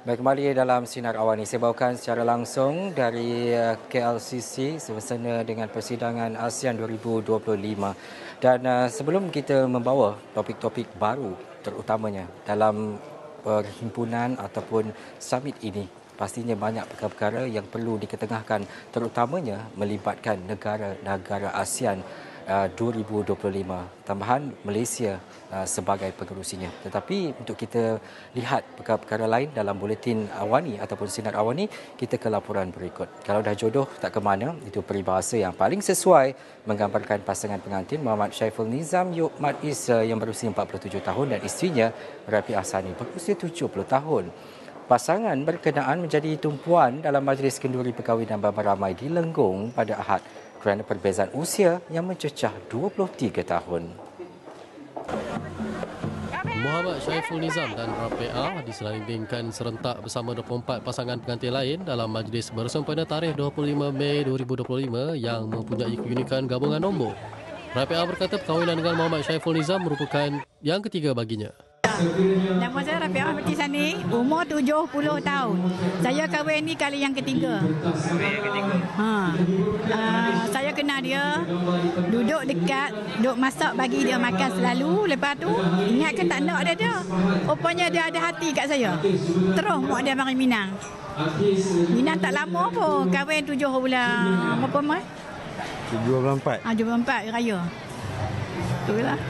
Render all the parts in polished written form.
Baik, kembali dalam Sinar Awani. Saya bawakan secara langsung dari KLCC bersama dengan persidangan ASEAN 2025. Dan sebelum kita membawa topik-topik baru terutamanya dalam perhimpunan ataupun summit ini, pastinya banyak perkara-perkara yang perlu diketengahkan, terutamanya melibatkan negara-negara ASEAN 2025, tambahan Malaysia sebagai pengerusinya. Tetapi untuk kita lihat perkara-perkara lain dalam buletin Awani ataupun Sinar Awani, kita ke laporan berikut. Kalau dah jodoh tak ke mana, itu peribahasa yang paling sesuai menggambarkan pasangan pengantin Muhammad Syaiful Nizam Yuk Mat Is yang berusia 47 tahun dan isterinya Rafiq Ahsani berusia 70 tahun. Pasangan berkenaan menjadi tumpuan dalam majlis kenduri perkahwinan beramai-ramai di Lenggong pada Ahad kerana perbezaan usia yang mencecah 23 tahun. Muhammad Syaiful Nizam dan Rafiq diselambingkan serentak bersama 24 pasangan pengantin lain dalam majlis bersama pada tarikh 25 Mei 2025 yang mempunyai keunikan gabungan nombor. Rafiq berkata perkahwinan dengan Muhammad Syaiful Nizam merupakan yang ketiga baginya. Nama saya Rafiq Ahmad Sani, umur 70 tahun. Saya kahwin ni kali yang ketiga. Saya kenal dia, duduk dekat, duduk masak bagi dia makan selalu. Lepas tu, ingat ke tak nak dia. Rupanya dia ada hati kat saya. Terus mak dia mari Minang. Minang tak lama pun, kahwin 7 bulan. Berapa mas? 74. 74 raya. Itulah.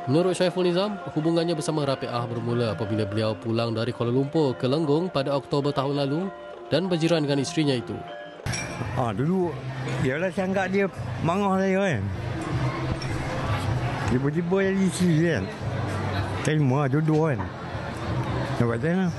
Menurut Syaiful Nizam, hubungannya bersama Rafiq bermula apabila beliau pulang dari Kuala Lumpur ke Lenggong pada Oktober tahun lalu dan berjiran dengan isterinya itu. Dulu, ialah saya anggap dia marah saya kan. Tiba-tiba jadi isteri kan. Terima jodoh kan. Nampak saya lah.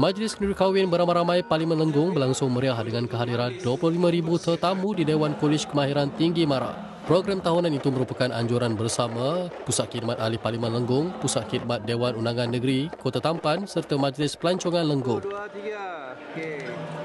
Majlis kenduri kahwin beramai-ramai Parlimen Lenggong berlangsung meriah dengan kehadiran 25,000 tetamu di Dewan Kolej Kemahiran Tinggi Mara. Program tahunan itu merupakan anjuran bersama Pusat Khidmat Ahli Parlimen Lenggong, Pusat Khidmat Dewan Undangan Negeri Kota Tampan serta Majlis Pelancongan Lenggong. 1, 2, 3. Okey.